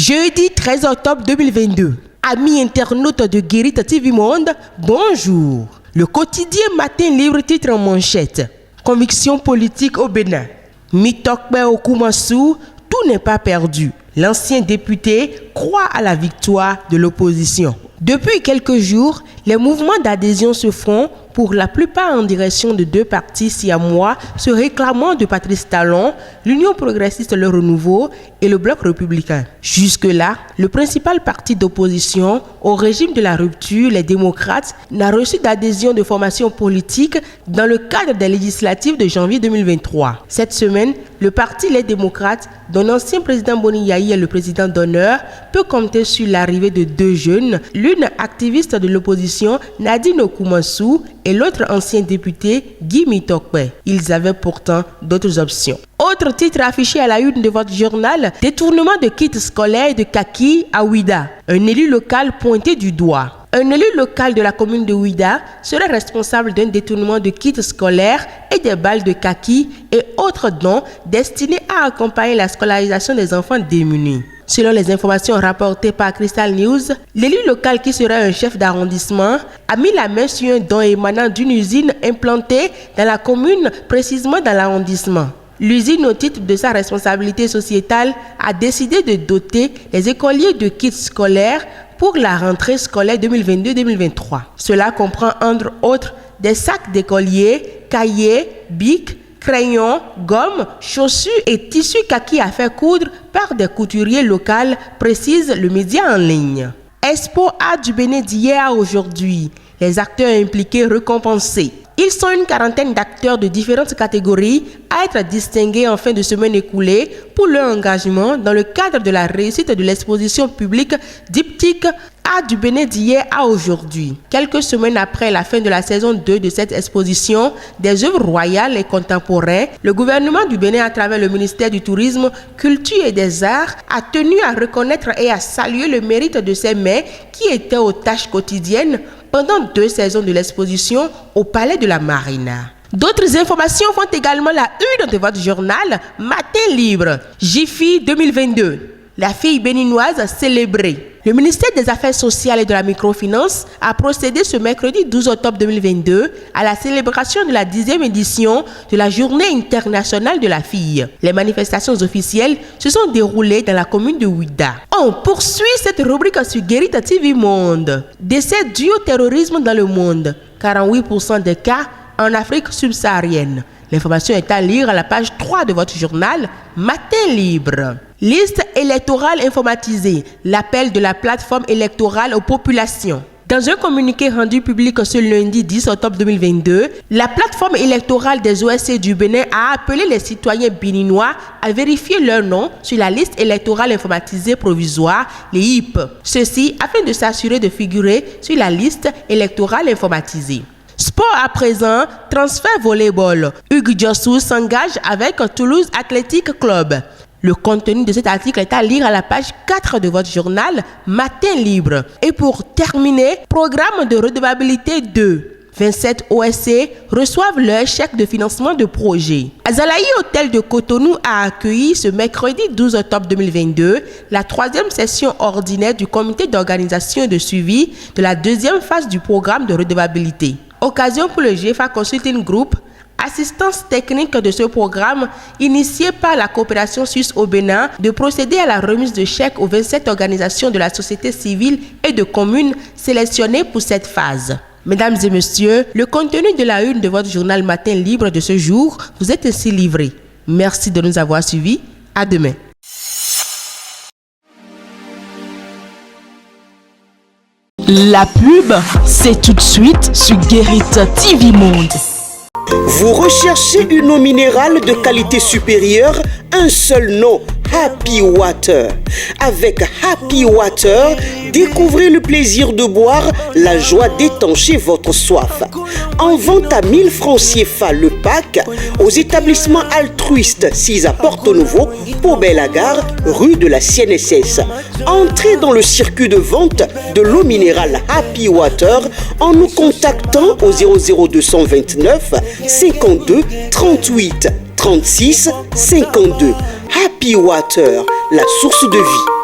Jeudi 13 octobre 2022. Amis internautes de Guérite TV Monde, bonjour. Le quotidien Matin Libre titre en manchette. Conviction politique au Bénin. Mitokpe Okumasu, tout n'est pas perdu. L'ancien député croit à la victoire de l'opposition. Depuis quelques jours, les mouvements d'adhésion se font pour la plupart en direction de deux partis siamois se réclamant de Patrice Talon, l'Union progressiste Le Renouveau et le Bloc républicain. Jusque-là, le principal parti d'opposition au régime de la rupture, les démocrates, n'a reçu d'adhésion de formation politique dans le cadre des législatives de janvier 2023. Cette semaine, le parti Les Démocrates, dont l'ancien président Boni Yayi est le président d'honneur, peut compter sur l'arrivée de deux jeunes, l'une activiste de l'opposition, Nadine Okumasu, et l'autre ancien député, Guy Mitokpe. Ils avaient pourtant d'autres options. Autre titre affiché à la une de votre journal, détournement de kits scolaires de kaki à Ouida. Un élu local pointé du doigt. Un élu local de la commune de Ouida serait responsable d'un détournement de kits scolaires et des balles de kaki et autres dons destinés à accompagner la scolarisation des enfants démunis. Selon les informations rapportées par Crystal News, l'élu local qui serait un chef d'arrondissement a mis la main sur un don émanant d'une usine implantée dans la commune, précisément dans l'arrondissement. L'usine, au titre de sa responsabilité sociétale, a décidé de doter les écoliers de kits scolaires pour la rentrée scolaire 2022-2023. Cela comprend entre autres des sacs d'écoliers, cahiers, bics, crayons, gommes, chaussures et tissus kaki à faire coudre par des couturiers locaux, précise le média en ligne. Expo Art du Bénin d'hier à aujourd'hui. Les acteurs impliqués récompensés. Ils sont une quarantaine d'acteurs de différentes catégories à être distingués en fin de semaine écoulée pour leur engagement dans le cadre de la réussite de l'exposition publique diptyque Art du Bénin d'hier à aujourd'hui. Quelques semaines après la fin de la saison 2 de cette exposition des œuvres royales et contemporaines, le gouvernement du Bénin, à travers le ministère du Tourisme, Culture et des Arts, a tenu à reconnaître et à saluer le mérite de ces mains qui étaient aux tâches quotidiennes pendant 2 saisons de l'exposition au Palais de la Marina. D'autres informations font également la une de votre journal Matin Libre. JIFI 2022. La fille béninoise célébrée. Le ministère des Affaires sociales et de la microfinance a procédé ce mercredi 12 octobre 2022 à la célébration de la 10e édition de la Journée internationale de la fille. Les manifestations officielles se sont déroulées dans la commune de Ouida. On poursuit cette rubrique sur Guérite TV Monde. Décès dû au terrorisme dans le monde. 48% des cas en Afrique subsaharienne. L'information est à lire à la page 3 de votre journal Matin Libre. Liste électorale informatisée. L'appel de la plateforme électorale aux populations. Dans un communiqué rendu public ce lundi 10 octobre 2022, la plateforme électorale des OSC du Bénin a appelé les citoyens béninois à vérifier leur nom sur la liste électorale informatisée provisoire, les HIP. Ceci afin de s'assurer de figurer sur la liste électorale informatisée. Sport à présent, transfert volleyball. Hugues Diossou s'engage avec Toulouse Athletic Club. Le contenu de cet article est à lire à la page 4 de votre journal Matin Libre. Et pour terminer, programme de redevabilité 2. 27 OSC reçoivent leur chèque de financement de projet. Azalaï Hôtel de Cotonou a accueilli ce mercredi 12 octobre 2022 la 3e session ordinaire du comité d'organisation et de suivi de la 2e phase du programme de redevabilité. Occasion pour le GFA Consulting Group, assistance technique de ce programme initié par la coopération suisse au Bénin, de procéder à la remise de chèques aux 27 organisations de la société civile et de communes sélectionnées pour cette phase. Mesdames et messieurs, le contenu de la une de votre journal Matin Libre de ce jour vous est ainsi livré. Merci de nous avoir suivis. À demain. La pub, c'est tout de suite sur Guérite TV Monde. Vous recherchez une eau minérale de qualité supérieure? Un seul nom, Happy Water. Avec Happy Water, découvrez le plaisir de boire, la joie d'étancher votre soif. En vente à 1000 francs CFA le pack aux établissements altruistes 6 à Porto-Novo, Pau-Belle-Gare, rue de la CNSS. Entrez dans le circuit de vente de l'eau minérale Happy Water en nous contactant au 00229 52 38 36 52. Happy Water, la source de vie.